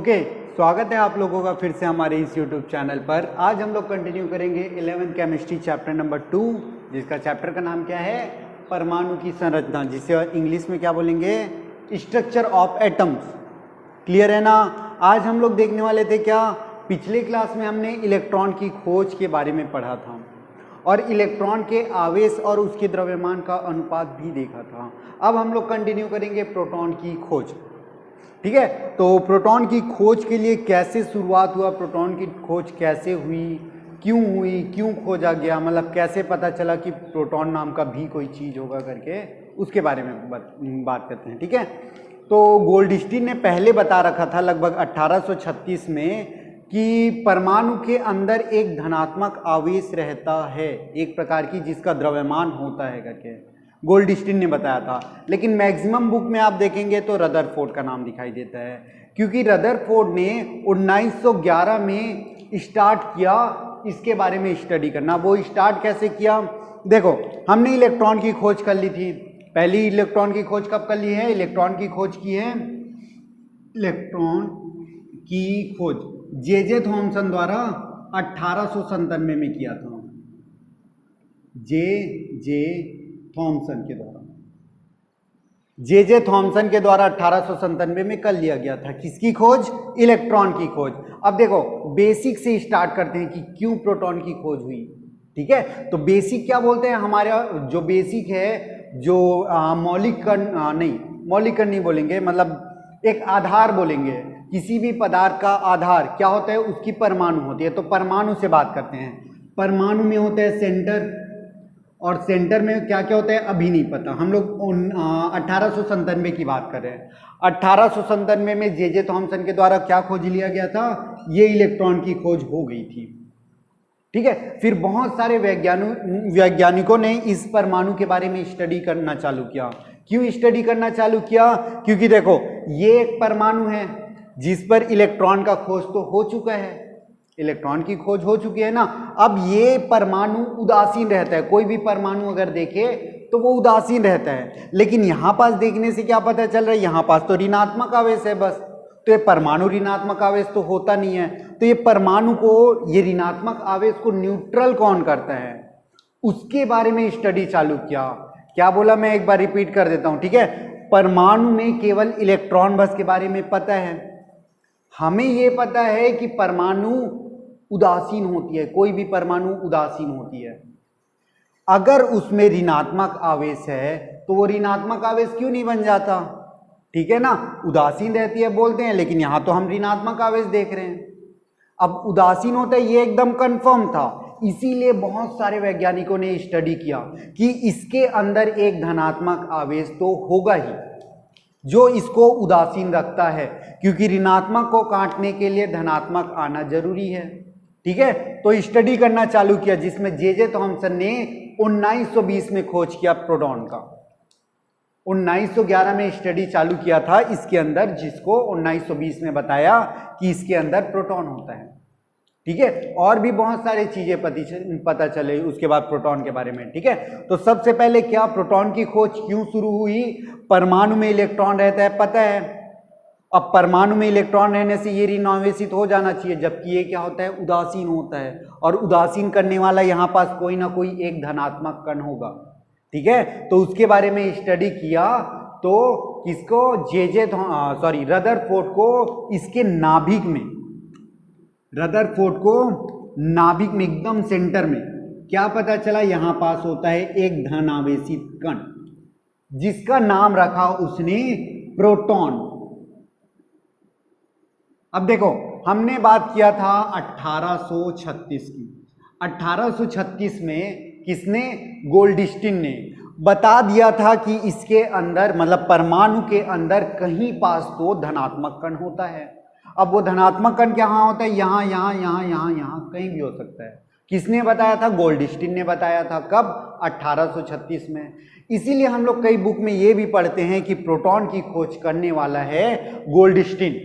Okay, स्वागत है आप लोगों का फिर से हमारे इस यूट्यूब चैनल पर। आज हम लोग कंटिन्यू करेंगे 11th केमिस्ट्री चैप्टर नंबर 2, जिसका चैप्टर का नाम क्या है, परमाणु की संरचना, जिसे इंग्लिश में क्या बोलेंगे, स्ट्रक्चर ऑफ एटम्स। क्लियर है ना। आज हम लोग देखने वाले थे क्या, पिछले क्लास में हमने इलेक्ट्रॉन की खोज के बारे में पढ़ा था और इलेक्ट्रॉन के आवेश और उसके द्रव्यमान का अनुपात भी देखा था। अब हम लोग कंटिन्यू करेंगे प्रोटॉन की खोज। ठीक है, तो प्रोटॉन की खोज के लिए कैसे शुरुआत हुआ, प्रोटॉन की खोज कैसे हुई, क्यों खोजा गया, मतलब कैसे पता चला कि प्रोटॉन नाम का भी कोई चीज़ होगा करके, उसके बारे में बात करते हैं। ठीक है, तो गोल्डस्टीन ने पहले बता रखा था लगभग 1836 में कि परमाणु के अंदर एक धनात्मक आवेश रहता है, एक प्रकार की जिसका द्रव्यमान होता है करके गोल्डस्टीन ने बताया था। लेकिन मैक्सिमम बुक में आप देखेंगे तो रदरफोर्ड का नाम दिखाई देता है, क्योंकि रदरफोर्ड ने 1911 में स्टार्ट किया इसके बारे में स्टडी करना। वो स्टार्ट कैसे किया, देखो हमने इलेक्ट्रॉन की खोज कर ली थी। पहली इलेक्ट्रॉन की खोज कब कर ली है, इलेक्ट्रॉन की खोज की है, इलेक्ट्रॉन की खोज जे थॉमसन द्वारा 1897 में किया था। जे थॉमसन के द्वारा 1897 में कर लिया गया था। किसकी खोज, इलेक्ट्रॉन की खोज। अब देखो बेसिक से स्टार्ट करते हैं कि क्यों प्रोटॉन की खोज हुई। ठीक है, तो बेसिक क्या बोलते हैं, हमारे जो बेसिक है, जो मौलिक कण नहीं बोलेंगे, मतलब एक आधार बोलेंगे। किसी भी पदार्थ का आधार क्या होता है, उसकी परमाणु होती है। तो परमाणु से बात करते हैं। परमाणु में होता है सेंटर, और सेंटर में क्या क्या होता है अभी नहीं पता। हम लोग 1897 की बात कर रहे हैं। 1897 में जे थॉमसन के द्वारा क्या खोज लिया गया था, ये इलेक्ट्रॉन की खोज हो गई थी। ठीक है, फिर बहुत सारे वैज्ञानिकों ने इस परमाणु के बारे में स्टडी करना चालू किया। क्यों स्टडी करना चालू किया, क्योंकि देखो ये एक परमाणु है जिस पर इलेक्ट्रॉन का खोज तो हो चुका है, इलेक्ट्रॉन की खोज हो चुकी है ना। अब ये परमाणु उदासीन रहता है, कोई भी परमाणु अगर देखे तो वो उदासीन रहता है। लेकिन यहां पास देखने से क्या पता चल रहा है, यहां पास तो ऋणात्मक आवेश है बस। तो ये परमाणु ऋणात्मक आवेश तो होता नहीं है। तो ये परमाणु को, ये ऋणात्मक आवेश को न्यूट्रल कौन करता है, उसके बारे में स्टडी चालू किया। क्या बोला, मैं एक बार रिपीट कर देता हूं। ठीक है, परमाणु में केवल इलेक्ट्रॉन बस के बारे में पता है। हमें यह पता है कि परमाणु उदासीन होती है, कोई भी परमाणु उदासीन होती है। अगर उसमें ऋणात्मक आवेश है तो वो ऋणात्मक आवेश क्यों नहीं बन जाता, ठीक है ना। उदासीन रहती है बोलते हैं, लेकिन यहां तो हम ऋणात्मक आवेश देख रहे हैं। अब उदासीन होता है ये एकदम कंफर्म था, इसीलिए बहुत सारे वैज्ञानिकों ने स्टडी किया कि इसके अंदर एक धनात्मक आवेश तो होगा ही जो इसको उदासीन रखता है, क्योंकि ऋणात्मक को काटने के लिए धनात्मक आना जरूरी है। ठीक है, तो स्टडी करना चालू किया, जिसमें जे थॉमसन ने 1920 में खोज किया प्रोटॉन का। 1911 में स्टडी चालू किया था इसके अंदर, जिसको 1920 में बताया कि इसके अंदर प्रोटॉन होता है। ठीक है, और भी बहुत सारी चीजें पता चले उसके बाद प्रोटॉन के बारे में। ठीक है, तो सबसे पहले क्या, प्रोटॉन की खोज क्यों शुरू हुई, परमाणु में इलेक्ट्रॉन रहता है पता है। अब परमाणु में इलेक्ट्रॉन रहने से ये ऋण आवेशित हो जाना चाहिए, जबकि ये क्या होता है, उदासीन होता है, और उदासीन करने वाला यहाँ पास कोई ना कोई एक धनात्मक कण होगा। ठीक है, तो उसके बारे में स्टडी किया। तो किसको, रदरफोर्ड को इसके नाभिक में, रदरफोर्ड को नाभिक में एकदम सेंटर में क्या पता चला, यहां पास होता है एक धनावेशित कण, जिसका नाम रखा उसने प्रोटॉन। अब देखो हमने बात किया था 1836 की। 1836 में किसने, गोल्डस्टीन ने बता दिया था कि इसके अंदर, मतलब परमाणु के अंदर कहीं पास तो धनात्मक कण होता है। अब वो धनात्मक कण कहाँ होता है, यहाँ यहाँ यहाँ यहाँ यहाँ कहीं भी हो सकता है। किसने बताया था, गोल्डस्टीन ने बताया था। कब, 1836 में। इसीलिए हम लोग कई बुक में ये भी पढ़ते हैं कि प्रोटॉन की खोज करने वाला है गोल्डस्टीन,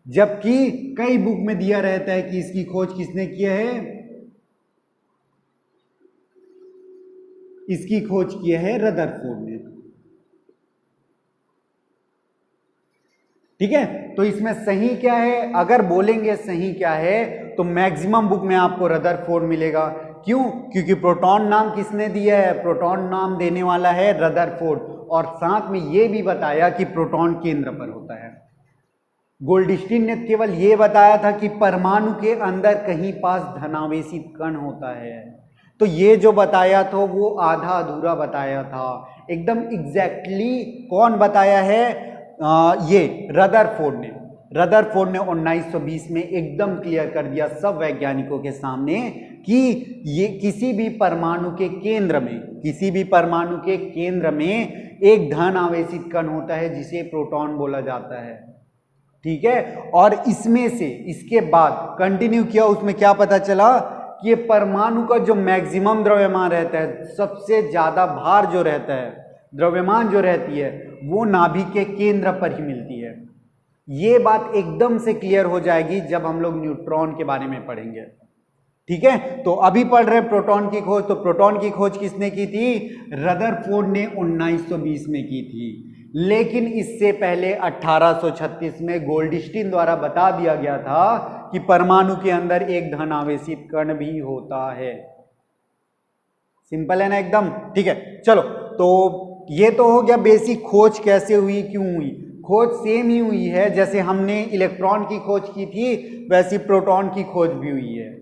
जबकि कई बुक में दिया रहता है कि इसकी खोज किसने किया है, इसकी खोज की है रदरफोर्ड ने। ठीक है, तो इसमें सही क्या है, अगर बोलेंगे सही क्या है तो मैक्सिमम बुक में आपको रदरफोर्ड मिलेगा। क्यों? क्योंकि प्रोटॉन नाम किसने दिया है, प्रोटॉन नाम देने वाला है रदरफोर्ड, और साथ में ये भी बताया कि प्रोटॉन केंद्र पर होता है। गोल्डस्टीन ने केवल ये बताया था कि परमाणु के अंदर कहीं पास धनावेशित कण होता है, तो ये जो बताया था वो आधा अधूरा बताया था। एकदम एग्जैक्टली कौन बताया है, ये रदरफोर्ड ने 1920 में एकदम क्लियर कर दिया सब वैज्ञानिकों के सामने कि ये किसी भी परमाणु के केंद्र में एक धन आवेशित कण होता है जिसे प्रोटॉन बोला जाता है। ठीक है, और इसमें से इसके बाद कंटिन्यू किया, उसमें क्या पता चला कि ये परमाणु का जो मैक्सिमम द्रव्यमान रहता है, सबसे ज्यादा भार जो रहता है, द्रव्यमान जो रहती है, वो नाभिक के केंद्र पर ही मिलती है। ये बात एकदम से क्लियर हो जाएगी जब हम लोग न्यूट्रॉन के बारे में पढ़ेंगे। ठीक है, तो अभी पढ़ रहे प्रोटॉन की खोज। तो प्रोटॉन की खोज किसने की थी, रदरफोर्ड ने 1920 में की थी, लेकिन इससे पहले 1836 में गोल्डस्टीन द्वारा बता दिया गया था कि परमाणु के अंदर एक धन आवेशित कण भी होता है। सिंपल है ना एकदम। ठीक है, चलो, तो ये तो हो गया बेसिक, खोज कैसे हुई, क्यों हुई। खोज सेम ही हुई है, जैसे हमने इलेक्ट्रॉन की खोज की थी वैसी प्रोटॉन की खोज भी हुई है।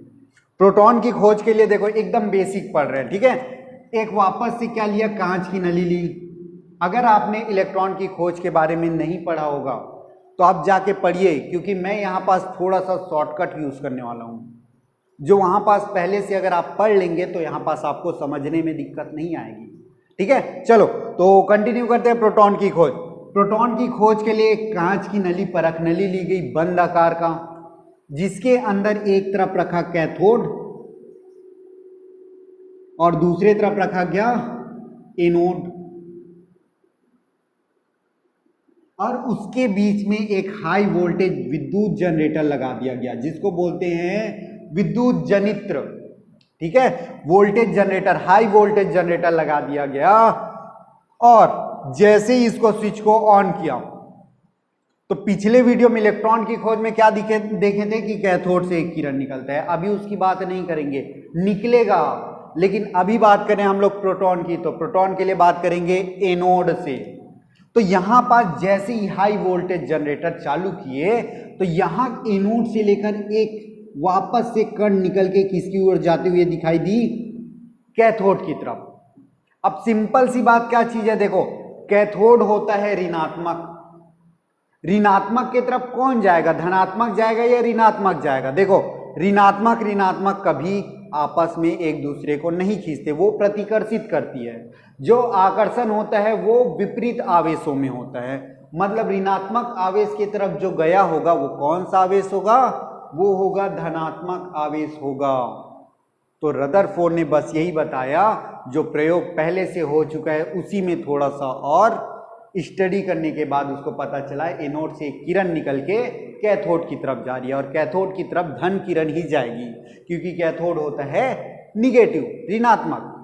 प्रोटॉन की खोज के लिए देखो एकदम बेसिक पढ़ रहे हैं। ठीक है, एक वापस से क्या लिया, कांच की नली ली। अगर आपने इलेक्ट्रॉन की खोज के बारे में नहीं पढ़ा होगा तो आप जाके पढ़िए, क्योंकि मैं यहाँ पास थोड़ा सा शॉर्टकट यूज करने वाला हूँ, जो वहाँ पास पहले से अगर आप पढ़ लेंगे तो यहाँ पास आपको समझने में दिक्कत नहीं आएगी। ठीक है, चलो तो कंटिन्यू करते हैं प्रोटॉन की खोज। प्रोटॉन की खोज के लिए एक कांच की नली, परख नली ली गई, बंद आकार का, जिसके अंदर एक तरफ रखा कैथोड और दूसरे तरफ रखा गया एनोड, और उसके बीच में एक हाई वोल्टेज विद्युत जनरेटर लगा दिया गया, जिसको बोलते हैं विद्युत जनित्र। ठीक है, voltage generator, high voltage generator लगा दिया गया, और जैसे ही इसको स्विच को ऑन किया तो पिछले वीडियो में इलेक्ट्रॉन की खोज में क्या देखे थे कि कैथोड से एक किरण निकलता है। अभी उसकी बात नहीं करेंगे, निकलेगा, लेकिन अभी बात करें हम लोग प्रोटॉन की, तो प्रोटॉन के लिए बात करेंगे एनोड से। तो यहां पास जैसे ही हाई वोल्टेज जनरेटर चालू किए तो यहां एनोड से लेकर एक वापस से कण निकल के किसकी ओर जाते हुए दिखाई दी, कैथोड की तरफ। अब सिंपल सी बात क्या चीज है, देखो कैथोड होता है ऋणात्मक, ऋणात्मक की तरफ कौन जाएगा, धनात्मक जाएगा या ऋणात्मक जाएगा। देखो ऋणात्मक कभी आपस में एक दूसरे को नहीं खींचते, वो प्रतिकर्षित करती है। जो आकर्षण होता है वो विपरीत आवेशों में होता है, मतलब ऋणात्मक आवेश की तरफ जो गया होगा वो कौन सा आवेश होगा, वो होगा धनात्मक आवेश होगा। तो रदरफोर्ड ने बस यही बताया, जो प्रयोग पहले से हो चुका है उसी में थोड़ा सा और स्टडी करने के बाद उसको पता चला एनोड से एक किरण निकल के कैथोड की तरफ जा रही है, और कैथोड की तरफ धन किरण ही जाएगी, क्योंकि कैथोड होता है निगेटिव, ऋणात्मक,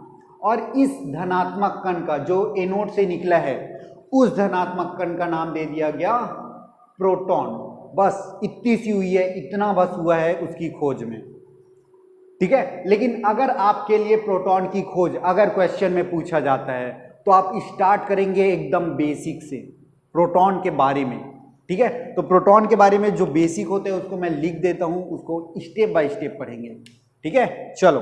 और इस धनात्मक कण का जो एनोड से निकला है उस धनात्मक कण का नाम दे दिया गया प्रोटॉन। बस इतनी सी हुई है, इतना बस हुआ है उसकी खोज में। ठीक है, लेकिन अगर आपके लिए प्रोटॉन की खोज अगर क्वेश्चन में पूछा जाता है तो आप स्टार्ट करेंगे एकदम बेसिक से प्रोटॉन के बारे में। ठीक है, तो प्रोटॉन के बारे में जो बेसिक होते हैं उसको मैं लिख देता हूं, उसको स्टेप बाय स्टेप पढ़ेंगे। ठीक है, चलो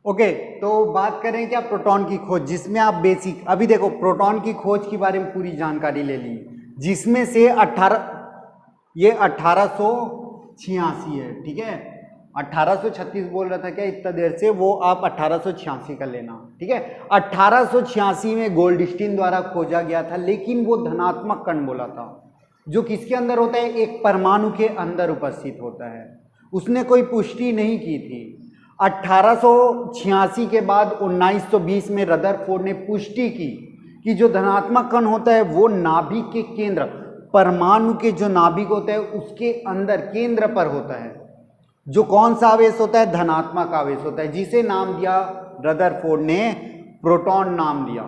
ओके, तो बात करें क्या प्रोटॉन की खोज, जिसमें आप बेसिक, अभी देखो प्रोटॉन की खोज के बारे में पूरी जानकारी ले ली, जिसमें से 1886 है। ठीक है, 1836 बोल रहा था क्या इतना देर से, वो आप 1886 का लेना। ठीक है, 1886 में गोल्डस्टीन द्वारा खोजा गया था, लेकिन वो धनात्मक कण बोला था, जो किसके अंदर होता है, एक परमाणु के अंदर उपस्थित होता है। उसने कोई पुष्टि नहीं की थी। 1886 के बाद 1920 में रदरफोर्ड ने पुष्टि की कि जो धनात्मक कण होता है वो नाभिक के केंद्र, परमाणु के जो नाभिक होता है उसके अंदर केंद्र पर होता है। जो कौन सा आवेश होता है, धनात्मक आवेश होता है, जिसे नाम दिया रदरफोर्ड ने प्रोटॉन नाम दिया।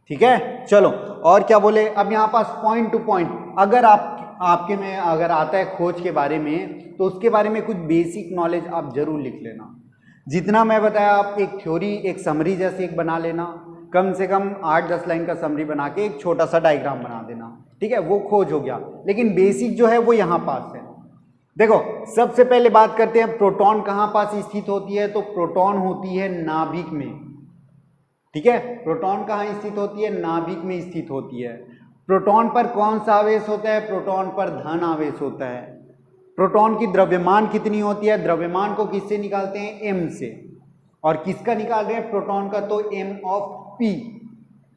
ठीक है, चलो और क्या बोले, अब यहां पास पॉइंट टू पॉइंट अगर आपके में अगर आता है खोज के बारे में तो उसके बारे में कुछ बेसिक नॉलेज आप जरूर लिख लेना। जितना मैं बताया आप एक थ्योरी एक समरी जैसे एक बना लेना, कम से कम 8-10 लाइन का समरी बना के एक छोटा सा डायग्राम बना देना, ठीक है, वो खोज हो गया। लेकिन बेसिक जो है वो यहाँ पास है। देखो सबसे पहले बात करते हैं प्रोटॉन कहाँ पास स्थित होती है, तो प्रोटॉन होती है नाभिक में, ठीक है। प्रोटॉन कहाँ स्थित होती है, नाभिक में स्थित होती है। प्रोटॉन पर कौन सा आवेश होता है, प्रोटॉन पर धन आवेश होता है। प्रोटॉन की द्रव्यमान कितनी होती है, द्रव्यमान को किससे निकालते हैं, m से। और किसका निकाल रहे हैं, प्रोटॉन का, तो m ऑफ p,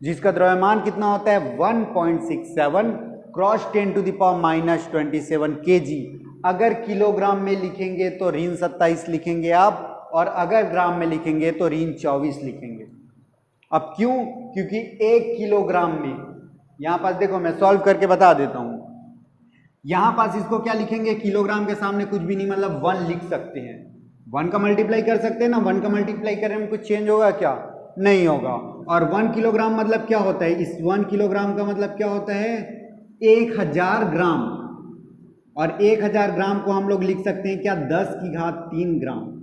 जिसका द्रव्यमान कितना होता है 1.67 क्रॉस 10⁻⁻27 kg। अगर किलोग्राम में लिखेंगे तो ऋण 27 लिखेंगे आप, और अगर ग्राम में लिखेंगे तो ऋण 24 लिखेंगे। अब क्यों, क्योंकि 1 किलोग्राम में, यहां पास देखो मैं सॉल्व करके बता देता हूं, यहां पास इसको क्या लिखेंगे, किलोग्राम के सामने कुछ भी नहीं, मतलब 1 लिख सकते हैं। 1 का मल्टीप्लाई कर सकते हैं ना, 1 का मल्टीप्लाई करने में कुछ चेंज होगा क्या, नहीं होगा। और 1 किलोग्राम मतलब क्या होता है, इस 1 किलोग्राम का मतलब क्या होता है 1000 ग्राम, और 1000 ग्राम को हम लोग लिख सकते हैं क्या, 10⁻³ ग्राम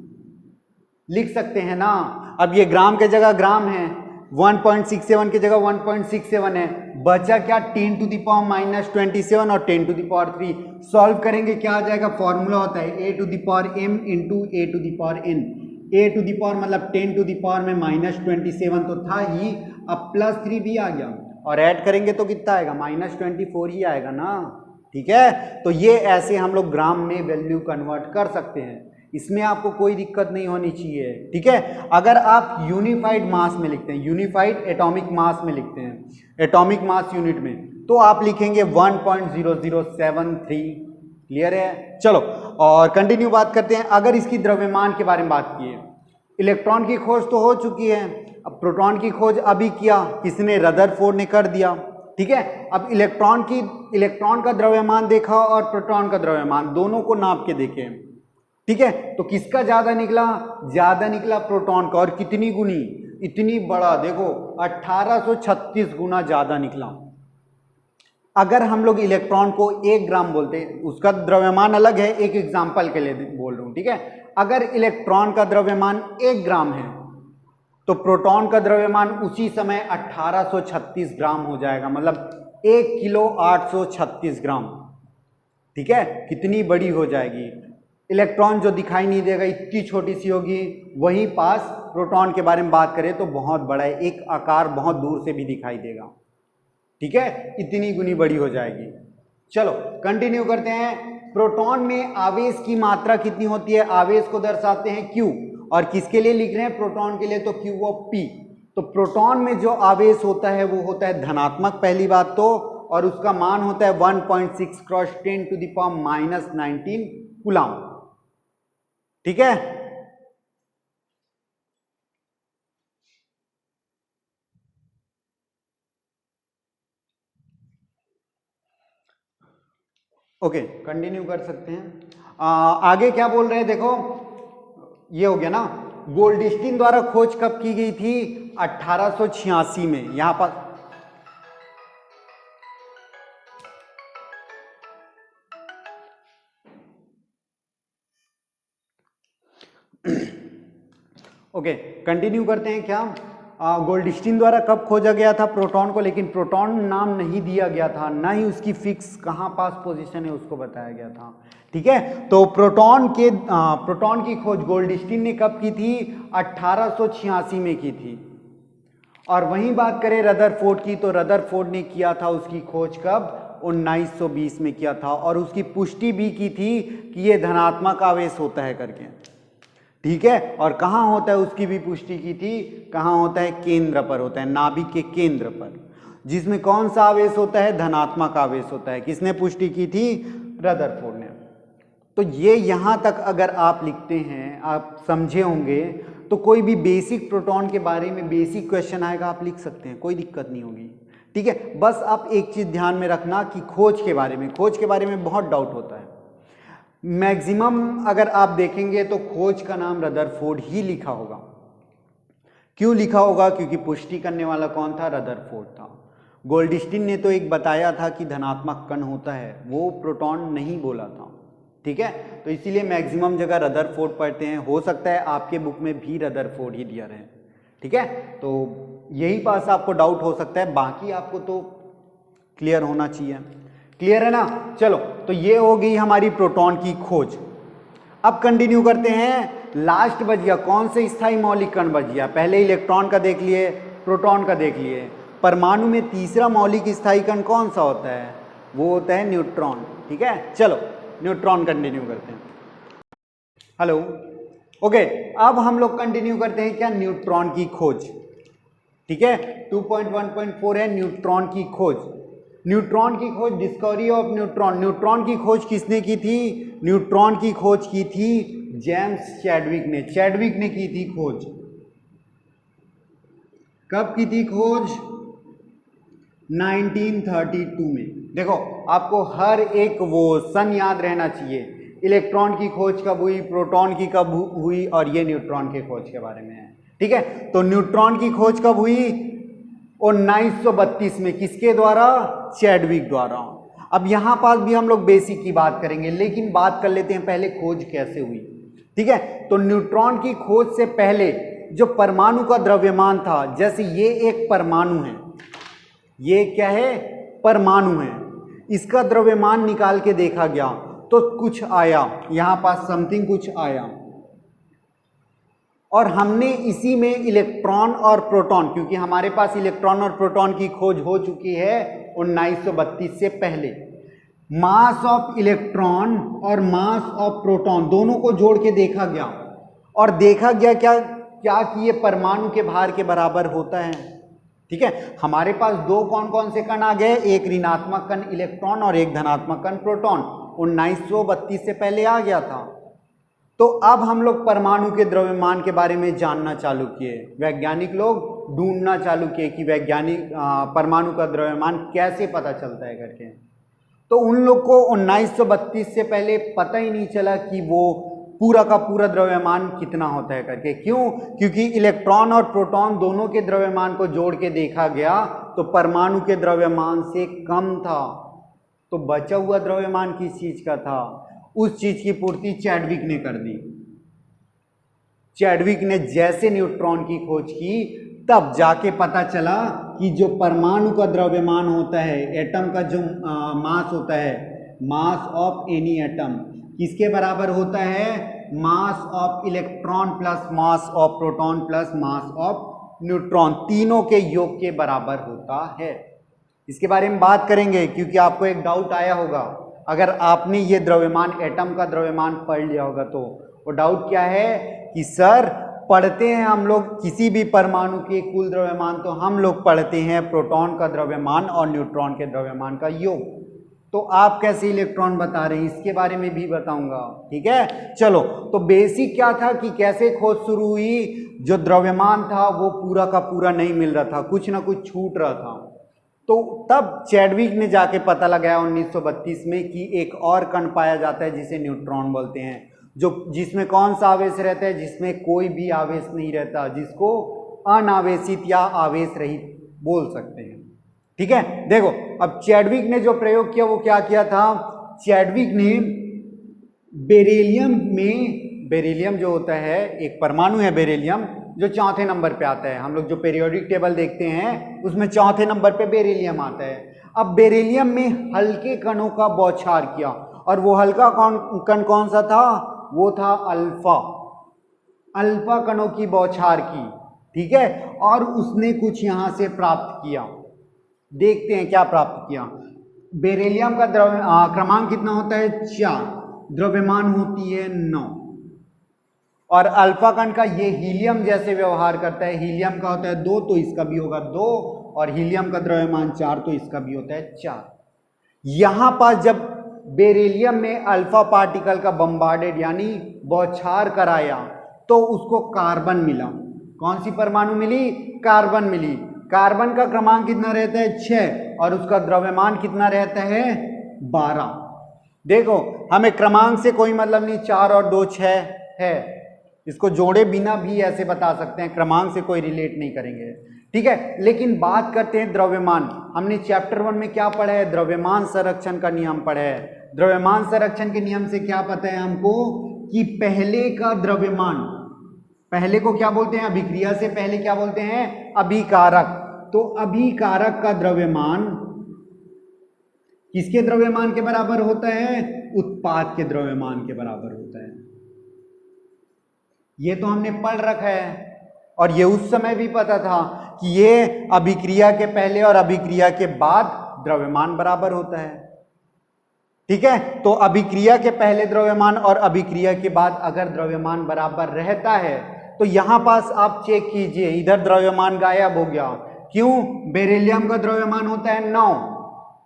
लिख सकते हैं ना। अब ये ग्राम के जगह ग्राम है, 1.67 की जगह 1.67 है, बचा क्या 10⁻⁻27 और 10⁻³ सॉल्व करेंगे क्या आ जाएगा, फॉर्मूला होता है a⁴m इंटू a⁴n। a⁴ मतलब 10⁻⁻27 तो था ही, अब +3 भी आ गया, और ऐड करेंगे तो कितना आएगा, -24 ही आएगा ना, ठीक है। तो ये ऐसे हम लोग ग्राम में वैल्यू कन्वर्ट कर सकते हैं, इसमें आपको कोई दिक्कत नहीं होनी चाहिए, ठीक है। अगर आप यूनिफाइड मास में लिखते हैं, यूनिफाइड एटॉमिक मास में लिखते हैं, एटॉमिक मास यूनिट में, तो आप लिखेंगे 1.0073। क्लियर है, चलो और कंटिन्यू बात करते हैं। अगर इसकी द्रव्यमान के बारे में बात की है, इलेक्ट्रॉन की खोज तो हो चुकी है, अब प्रोटॉन की खोज अभी किया किसने, रदरफोर्ड ने कर दिया, ठीक है। अब इलेक्ट्रॉन का द्रव्यमान देखा और प्रोटॉन का द्रव्यमान, दोनों को नाप के देखे, ठीक है। तो किसका ज्यादा निकला प्रोटॉन का, और कितनी गुनी, इतनी बड़ा, देखो 1836 गुना ज्यादा निकला। अगर हम लोग इलेक्ट्रॉन को 1 ग्राम बोलते हैं, उसका द्रव्यमान अलग है, एक एग्जांपल के लिए बोल रहा हूं, ठीक है। अगर इलेक्ट्रॉन का द्रव्यमान 1 ग्राम है तो प्रोटॉन का द्रव्यमान उसी समय 1836 ग्राम हो जाएगा, मतलब 1 किलो 836 ग्राम, ठीक है। कितनी बड़ी हो जाएगी, इलेक्ट्रॉन जो दिखाई नहीं देगा इतनी छोटी सी होगी, वहीं पास प्रोटॉन के बारे में बात करें तो बहुत बड़ा है, एक आकार बहुत दूर से भी दिखाई देगा, ठीक है, इतनी गुनी बड़ी हो जाएगी। चलो कंटिन्यू करते हैं। प्रोटॉन में आवेश की मात्रा कितनी होती है, आवेश को दर्शाते हैं Q, और किसके लिए लिख रहे हैं, प्रोटॉन के लिए, तो Q ऑफ P। तो प्रोटॉन में जो आवेश होता है वो होता है धनात्मक, पहली बात तो, और उसका मान होता है 1.6 क्रॉस 10⁻⁻19 कूलम, ठीक है। ओके कंटिन्यू कर सकते हैं। आगे क्या बोल रहे हैं, देखो ये हो गया ना, गोल्डस्टीन द्वारा खोज कब की गई थी, 1886 में। यहां पर ओके कंटिन्यू करते हैं। क्या गोल्डस्टीन द्वारा कब खोजा गया था प्रोटॉन को, लेकिन प्रोटॉन नाम नहीं दिया गया था, ना ही उसकी फिक्स कहाँ पास पोजीशन है उसको बताया गया था, ठीक है। तो प्रोटॉन की खोज गोल्डस्टीन ने कब की थी, 1886 में की थी। और वहीं बात करें रदरफोर्ड की, तो रदरफोर्ड ने किया था उसकी खोज कब, 1920 में किया था, और उसकी पुष्टि भी की थी कि ये धनात्मक आवेश होता है करके, ठीक है। और कहाँ होता है उसकी भी पुष्टि की थी, कहाँ होता है, केंद्र पर होता है, नाभिक के केंद्र पर, जिसमें कौन सा आवेश होता है, धनात्मक आवेश होता है। किसने पुष्टि की थी, रदरफोर्ड ने। तो ये यहाँ तक अगर आप लिखते हैं, आप समझे होंगे, तो कोई भी बेसिक प्रोटॉन के बारे में बेसिक क्वेश्चन आएगा आप लिख सकते हैं, कोई दिक्कत नहीं होगी, ठीक है। बस आप एक चीज ध्यान में रखना कि खोज के बारे में बहुत डाउट होता है। मैक्सिमम अगर आप देखेंगे तो खोज का नाम रदरफोर्ड ही लिखा होगा। क्यों लिखा होगा, क्योंकि पुष्टि करने वाला कौन था, रदरफोर्ड था। गोल्डस्टीन ने तो एक बताया था कि धनात्मक कण होता है, वो प्रोटॉन नहीं बोला था, ठीक है। तो इसीलिए मैक्सिमम जगह रदरफोर्ड पढ़ते हैं, हो सकता है आपके बुक में भी रदरफोर्ड ही दिया रहे, ठीक है। तो यही पास आपको डाउट हो सकता है, बाकी आपको तो क्लियर होना चाहिए। क्लियर है ना? चलो, तो ये हो गई हमारी प्रोटॉन की खोज। अब कंटिन्यू करते हैं। लास्ट बच गया कौन से स्थायी मौलिक कण बच गया? पहले इलेक्ट्रॉन का देख लिए, प्रोटॉन का देख लिए। परमाणु में तीसरा मौलिक स्थायी कण कौन सा होता है? वो होता है न्यूट्रॉन, ठीक है। चलो न्यूट्रॉन कंटिन्यू करते हैं। Hello, okay. अब हम लोग कंटिन्यू करते हैं क्या? न्यूट्रॉन की खोज, ठीक है। 2.1.4 है न्यूट्रॉन की खोज। न्यूट्रॉन की खोज, डिस्कवरी ऑफ न्यूट्रॉन। न्यूट्रॉन की खोज किसने की थी? न्यूट्रॉन की खोज की थी जेम्स चैडविक ने। चैडविक ने की थी खोज। कब की थी खोज? 1932 में। देखो, आपको हर एक वो सन याद रहना चाहिए। इलेक्ट्रॉन की खोज कब हुई, प्रोटॉन की कब हुई, और ये न्यूट्रॉन की खोज के बारे में है, ठीक है। तो न्यूट्रॉन की खोज कब हुई? 1932 में। किसके द्वारा? चैडविक द्वारा। अब यहां पास भी हम लोग बेसिक की बात करेंगे, लेकिन बात कर लेते हैं पहले खोज कैसे हुई, ठीक है। तो न्यूट्रॉन की खोज से पहले जो परमाणु का द्रव्यमान था, जैसे ये एक परमाणु है, ये क्या है? परमाणु है। इसका द्रव्यमान निकाल के देखा गया तो कुछ आया, यहां पास समथिंग कुछ आया, और हमने इसी में इलेक्ट्रॉन और प्रोटॉन, क्योंकि हमारे पास इलेक्ट्रॉन और प्रोटॉन की खोज हो चुकी है 1932 से पहले, मास ऑफ इलेक्ट्रॉन और मास ऑफ प्रोटॉन दोनों को जोड़ के देखा गया, और देखा गया क्या क्या कि ये परमाणु के भार के बराबर होता है, ठीक है। हमारे पास दो कौन कौन से कण आ गए? एक ऋणात्मक कण इलेक्ट्रॉन और एक धनात्मक कण प्रोटॉन। 1932 से पहले आ गया था। तो अब हम लोग परमाणु के द्रव्यमान के बारे में जानना चालू किए, वैज्ञानिक लोग ढूंढना चालू किए कि वैज्ञानिक परमाणु का द्रव्यमान कैसे पता चलता है करके। तो उन लोग को 1932 से पहले पता ही नहीं चला कि वो पूरा का पूरा द्रव्यमान कितना होता है करके। क्यों? क्योंकि इलेक्ट्रॉन और प्रोटॉन दोनों के द्रव्यमान को जोड़ के देखा गया तो परमाणु के द्रव्यमान से कम था। तो बचा हुआ द्रव्यमान किस चीज का था? उस चीज की पूर्ति चैडविक ने कर दी। चैडविक ने जैसे न्यूट्रॉन की खोज की तब जाके पता चला कि जो परमाणु का द्रव्यमान होता है, एटम का जो मास होता है, मास ऑफ एनी एटम किसके बराबर होता है? Mass of electron plus mass of proton plus mass of neutron, तीनों के योग के बराबर होता है। इसके बारे में बात करेंगे क्योंकि आपको एक डाउट आया होगा, अगर आपने ये द्रव्यमान, एटम का द्रव्यमान पढ़ लिया होगा तो वो डाउट क्या है कि सर पढ़ते हैं हम लोग किसी भी परमाणु के कुल द्रव्यमान तो हम लोग पढ़ते हैं प्रोटॉन का द्रव्यमान और न्यूट्रॉन के द्रव्यमान का योग, तो आप कैसे इलेक्ट्रॉन बता रहे हैं? इसके बारे में भी बताऊंगा, ठीक है। चलो, तो बेसिक क्या था कि कैसे खोज शुरू हुई? जो द्रव्यमान था वो पूरा का पूरा नहीं मिल रहा था, कुछ ना कुछ छूट रहा था। तो तब चैडविक ने जाके पता लगाया 1932 में कि एक और कण पाया जाता है जिसे न्यूट्रॉन बोलते हैं, जो जिसमें कौन सा आवेश रहता है? जिसमें कोई भी आवेश नहीं रहता, जिसको अनावेशित या आवेश रहित बोल सकते हैं, ठीक है। देखो, अब चैडविक ने जो प्रयोग किया वो क्या किया था? चैडविक ने बेरिलियम में, बेरिलियम जो होता है एक परमाणु है बेरिलियम, जो चौथे नंबर पे आता है, हम लोग जो पीरियोडिक टेबल देखते हैं उसमें चौथे नंबर पे बेरिलियम आता है। अब बेरिलियम में हल्के कणों का बौछार किया, और वो हल्का कण कौन सा था? वो था अल्फा। अल्फा कणों की बौछार की, ठीक है, और उसने कुछ यहां से प्राप्त किया। देखते हैं क्या प्राप्त किया। बेरिलियम का क्रमांक कितना होता है? 4, द्रव्यमान होती है 9, और अल्फा कण का ये हीलियम जैसे व्यवहार करता है, हीलियम का होता है 2 तो इसका भी होगा 2, और हीलियम का द्रव्यमान 4 तो इसका भी होता है 4। यहां पास जब बेरिलियम में अल्फा पार्टिकल का बम्बार्डेड यानी बौछार कराया तो उसको कार्बन मिला। कौन सी परमाणु मिली? कार्बन मिली। कार्बन का क्रमांक कितना रहता है? 6, और उसका द्रव्यमान कितना रहता है? 12। देखो, हमें क्रमांक से कोई मतलब नहीं, 4 और 2 6 है, इसको जोड़े बिना भी ऐसे बता सकते हैं, क्रमांक से कोई रिलेट नहीं करेंगे। ठीक है। लेकिन बात करते हैं द्रव्यमान। हमने चैप्टर 1 में क्या पढ़ा है? द्रव्यमान संरक्षण का नियम पढ़ा है। द्रव्यमान संरक्षण के नियम से क्या पता है हमको कि पहले का द्रव्यमान, पहले को क्या बोलते हैं? अभिक्रिया से पहले क्या बोलते हैं? अभिकारक। तो अभिकारक का द्रव्यमान किसके द्रव्यमान के बराबर होता है? उत्पाद के द्रव्यमान के बराबर होता है। ये तो हमने पढ़ रखा है और ये उस समय भी पता था कि ये अभिक्रिया के पहले और अभिक्रिया के बाद द्रव्यमान बराबर होता है। ठीक है, तो अभिक्रिया के पहले द्रव्यमान और अभिक्रिया के बाद अगर द्रव्यमान बराबर रहता है तो यहां पास आप चेक कीजिए, इधर द्रव्यमान गायब हो गया। क्यों? बेरिलियम का द्रव्यमान होता है 9,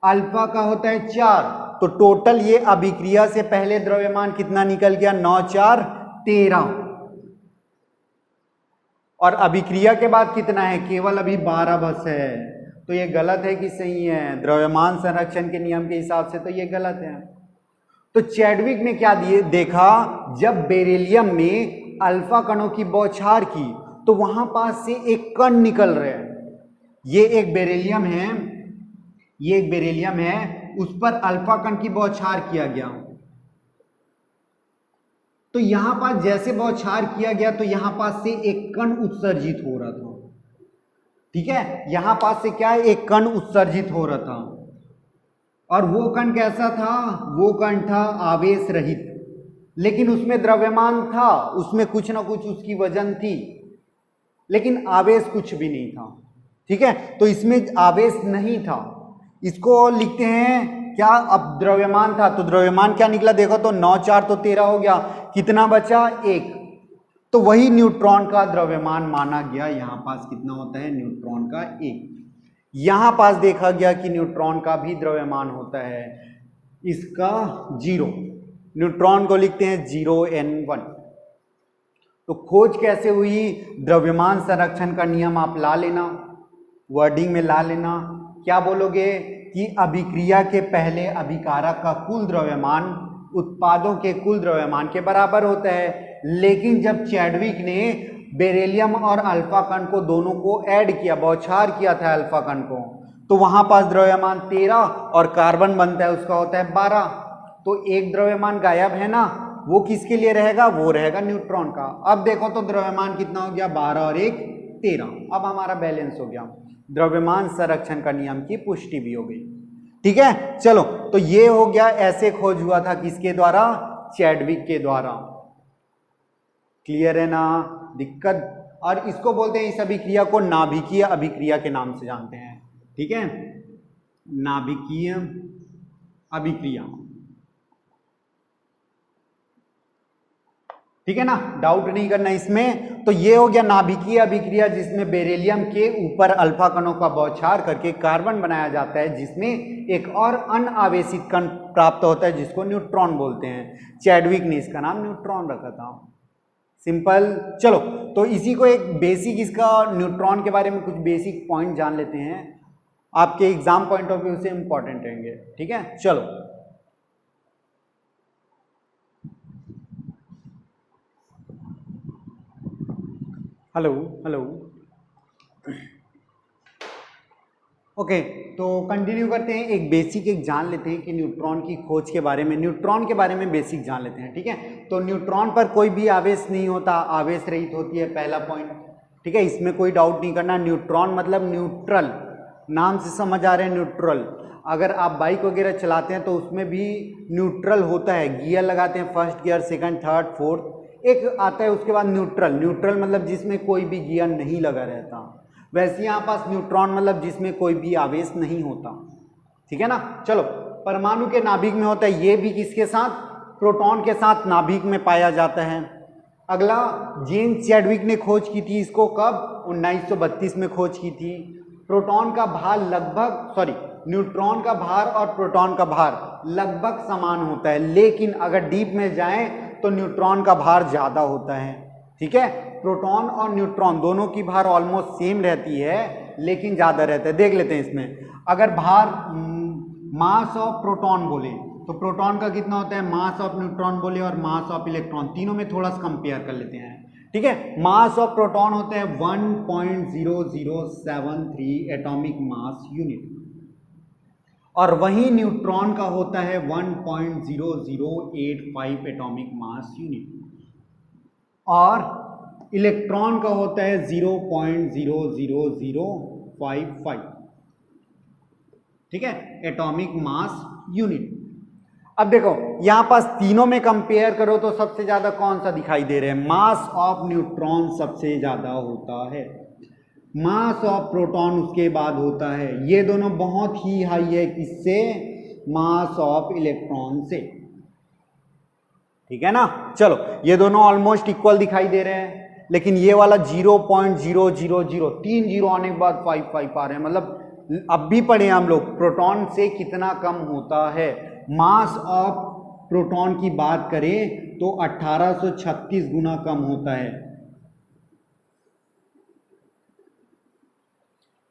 अल्फा का होता है 4, तो टोटल ये अभिक्रिया से पहले द्रव्यमान कितना निकल गया? 9 4 13। और अभिक्रिया के बाद कितना है? केवल अभी 12 बस है। तो ये गलत है कि सही है? द्रव्यमान संरक्षण के नियम के हिसाब से तो ये गलत है। तो चैडविक ने क्या देखा, जब बेरिलियम में अल्फा कणों की बौछार की तो वहां पास से एक कण निकल रहे हैं। ये एक बेरिलियम है, ये एक बेरिलियम है, उस पर अल्फा कण की बौछार किया गया। तो यहां पास जैसे बौछार किया गया तो यहां पास से एक कण उत्सर्जित हो रहा था। ठीक है, यहां पास से क्या है? एक कण उत्सर्जित हो रहा था। और वो कण कैसा था? वो कण था आवेश रहित, लेकिन उसमें द्रव्यमान था, उसमें कुछ ना कुछ उसकी वजन थी, लेकिन आवेश कुछ भी नहीं था। ठीक है, तो इसमें आवेश नहीं था। इसको लिखते हैं क्या? अब द्रव्यमान था तो द्रव्यमान क्या निकला? देखो तो 9 4 तो 13 हो गया, कितना बचा? 1। तो वही न्यूट्रॉन का द्रव्यमान माना गया। यहां पास कितना होता है? न्यूट्रॉन का 1। यहां पास देखा गया कि न्यूट्रॉन का भी द्रव्यमान होता है इसका 0। न्यूट्रॉन को लिखते हैं 0n1। तो खोज कैसे हुई? द्रव्यमान संरक्षण का नियम आप ला लेना, वर्डिंग में ला लेना। क्या बोलोगे कि अभिक्रिया के पहले अभिकारक का कुल द्रव्यमान उत्पादों के कुल द्रव्यमान के बराबर होता है। लेकिन जब चैडविक ने बेरिलियम और अल्फा कण को दोनों को ऐड किया, बौछार किया था अल्फा कण को, तो वहां पास द्रव्यमान 13 और कार्बन बनता है उसका होता है 12। तो एक द्रव्यमान गायब है ना, वो किसके लिए रहेगा? वो रहेगा न्यूट्रॉन का। अब देखो तो द्रव्यमान कितना हो गया? 12 और 1 13। अब हमारा बैलेंस हो गया। द्रव्यमान संरक्षण का नियम की पुष्टि भी हो गई। ठीक है, चलो, तो ये हो गया। ऐसे खोज हुआ था किसके द्वारा? चैडविक के द्वारा। क्लियर है ना? दिक्कत। और इसको बोलते हैं, इस अभिक्रिया को नाभिकीय अभिक्रिया के नाम से जानते हैं। ठीक है, नाभिकीय अभिक्रिया। ठीक है ना, डाउट नहीं करना इसमें। तो ये हो गया नाभिकीय अभिक्रिया, जिसमें बेरिलियम के ऊपर अल्फा कणों का बौछार करके कार्बन बनाया जाता है, जिसमें एक और अनावेशित कण प्राप्त होता है जिसको न्यूट्रॉन बोलते हैं। चैडविक ने इसका नाम न्यूट्रॉन रखा था। सिंपल। चलो, तो इसी को एक बेसिक, इसका न्यूट्रॉन के बारे में कुछ बेसिक पॉइंट जान लेते हैं, आपके एग्जाम पॉइंट ऑफ व्यू से इंपॉर्टेंट रहेंगे। ठीक है, चलो। Hello hello. ओके, तो कंटिन्यू करते हैं। एक बेसिक एक जान लेते हैं कि न्यूट्रॉन की खोज के बारे में, न्यूट्रॉन के बारे में बेसिक जान लेते हैं। ठीक है, तो न्यूट्रॉन पर कोई भी आवेश नहीं होता, आवेश रहित होती है, पहला पॉइंट। ठीक है, इसमें कोई डाउट नहीं करना। न्यूट्रॉन मतलब न्यूट्रल, नाम से समझ आ रहे हैं न्यूट्रल। अगर आप बाइक वगैरह चलाते हैं तो उसमें भी न्यूट्रल होता है, गियर लगाते हैं, first gear, second, third, fourth, एक आता है उसके बाद न्यूट्रल। न्यूट्रल मतलब जिसमें कोई भी गियर नहीं लगा रहता। वैसे यहाँ पास न्यूट्रॉन मतलब जिसमें कोई भी आवेश नहीं होता। ठीक है ना। चलो, परमाणु के नाभिक में होता है, ये भी किसके साथ? प्रोटॉन के साथ नाभिक में पाया जाता है। अगला, जेम्स चैडविक ने खोज की थी इसको, कब? 1932 में खोज की थी। प्रोटॉन का भार न्यूट्रॉन का भार और प्रोटॉन का भार लगभग समान होता है, लेकिन अगर डीप में जाएं तो न्यूट्रॉन का भार ज़्यादा होता है। ठीक है, प्रोटॉन और न्यूट्रॉन दोनों की भार ऑलमोस्ट सेम रहती है, लेकिन ज़्यादा रहता है। देख लेते हैं इसमें, अगर भार मास ऑफ प्रोटॉन बोले तो प्रोटॉन का कितना होता है, मास ऑफ न्यूट्रॉन बोले, और मास ऑफ इलेक्ट्रॉन, तीनों में थोड़ा सा कंपेयर कर लेते हैं। ठीक है। मास ऑफ प्रोटॉन होते हैं 1.0073 एटॉमिक मास यूनिट, और वहीं न्यूट्रॉन का होता है 1.0085 एटॉमिक मास यूनिट, और इलेक्ट्रॉन का होता है 0.00055, ठीक है, एटॉमिक मास यूनिट। अब देखो यहां पास तीनों में कंपेयर करो तो सबसे ज्यादा कौन सा दिखाई दे रहा है? मास ऑफ न्यूट्रॉन सबसे ज्यादा होता है, मास ऑफ प्रोटॉन उसके बाद होता है। ये दोनों बहुत ही हाई है, किससे? मास ऑफ इलेक्ट्रॉन से, ठीक है ना। चलो ये दोनों ऑलमोस्ट इक्वल दिखाई दे रहे हैं, लेकिन ये वाला 0.000 तीन जीरो आने के बाद 55 आ रहे हैं, मतलब अब भी पढ़े हम लोग प्रोटॉन से कितना कम होता है। मास ऑफ प्रोटॉन की बात करें तो 1836 गुना कम होता है,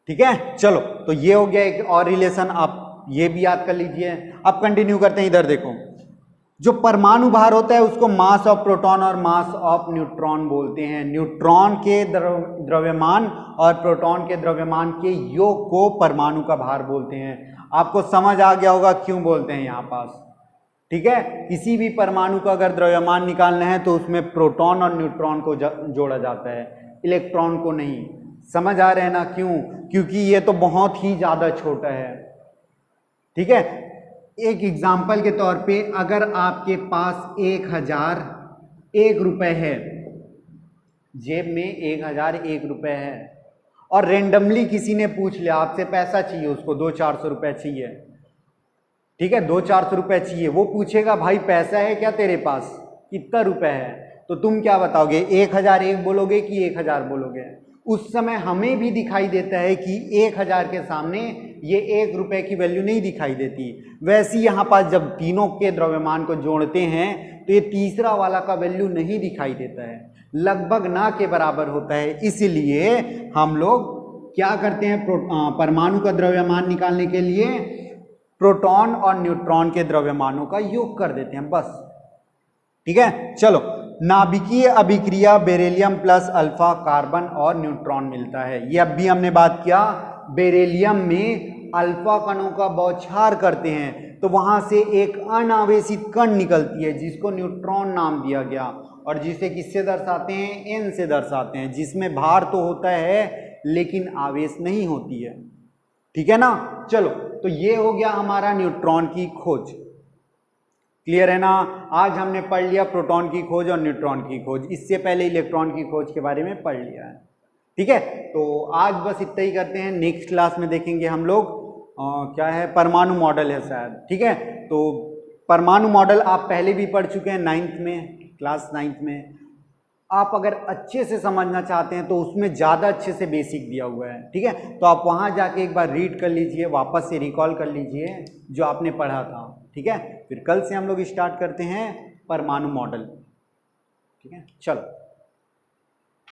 ठीक है। चलो तो ये हो गया एक और रिलेशन, आप ये भी याद कर लीजिए। अब कंटिन्यू करते हैं, इधर देखो, जो परमाणु भार होता है उसको मास ऑफ प्रोटॉन और मास ऑफ न्यूट्रॉन बोलते हैं। न्यूट्रॉन के द्रव्यमान और प्रोटॉन के द्रव्यमान के योग को परमाणु का भार बोलते हैं। आपको समझ आ गया होगा क्यों बोलते हैं यहां पास, ठीक है। किसी भी परमाणु का अगर द्रव्यमान निकालना है तो उसमें प्रोटॉन और न्यूट्रॉन को जोड़ा जाता है, इलेक्ट्रॉन को नहीं। समझ आ रहे हैं ना क्यों? क्योंकि ये तो बहुत ही ज्यादा छोटा है, ठीक है। एक एग्जाम्पल के तौर पे अगर आपके पास 1001 रुपए है, जेब में 1001 रुपए है, और रेंडमली किसी ने पूछ लिया आपसे पैसा चाहिए, उसको 200-400 रुपए चाहिए, ठीक है, 200-400 रुपए चाहिए। वो पूछेगा भाई पैसा है क्या तेरे पास, कितना रुपए है? तो तुम क्या बताओगे, 1001 बोलोगे कि 1000 बोलोगे? उस समय हमें भी दिखाई देता है कि 1000 के सामने ये 1 रुपए की वैल्यू नहीं दिखाई देती। वैसे यहाँ पास जब तीनों के द्रव्यमान को जोड़ते हैं तो ये तीसरा वाला का वैल्यू नहीं दिखाई देता है, लगभग ना के बराबर होता है। इसलिए हम लोग क्या करते हैं, परमाणु का द्रव्यमान निकालने के लिए प्रोटॉन और न्यूट्रॉन के द्रव्यमानों का योग कर देते हैं, बस, ठीक है। चलो, नाभिकीय अभिक्रिया बेरिलियम प्लस अल्फा कार्बन और न्यूट्रॉन मिलता है। ये अब भी हमने बात किया, बेरिलियम में अल्फा कणों का बौछार करते हैं तो वहां से एक अनावेशित कण निकलती है जिसको न्यूट्रॉन नाम दिया गया, और जिसे किससे दर्शाते हैं? एन से दर्शाते हैं, जिसमें भार तो होता है लेकिन आवेश नहीं होती है, ठीक है ना। चलो तो ये हो गया हमारा न्यूट्रॉन की खोज, क्लियर है ना। आज हमने पढ़ लिया प्रोटॉन की खोज और न्यूट्रॉन की खोज, इससे पहले इलेक्ट्रॉन की खोज के बारे में पढ़ लिया है, ठीक है। तो आज बस इतना ही करते हैं, नेक्स्ट क्लास में देखेंगे हम लोग क्या है, परमाणु मॉडल है शायद, ठीक है। तो परमाणु मॉडल आप पहले भी पढ़ चुके हैं 9th में, क्लास 9th में। आप अगर अच्छे से समझना चाहते हैं तो उसमें ज़्यादा अच्छे से बेसिक दिया हुआ है, ठीक है। तो आप वहाँ जाके एक बार रीड कर लीजिए, वापस से रिकॉल कर लीजिए जो आपने पढ़ा था, ठीक है। फिर कल से हम लोग स्टार्ट करते हैं परमाणु मॉडल, ठीक है। चलो।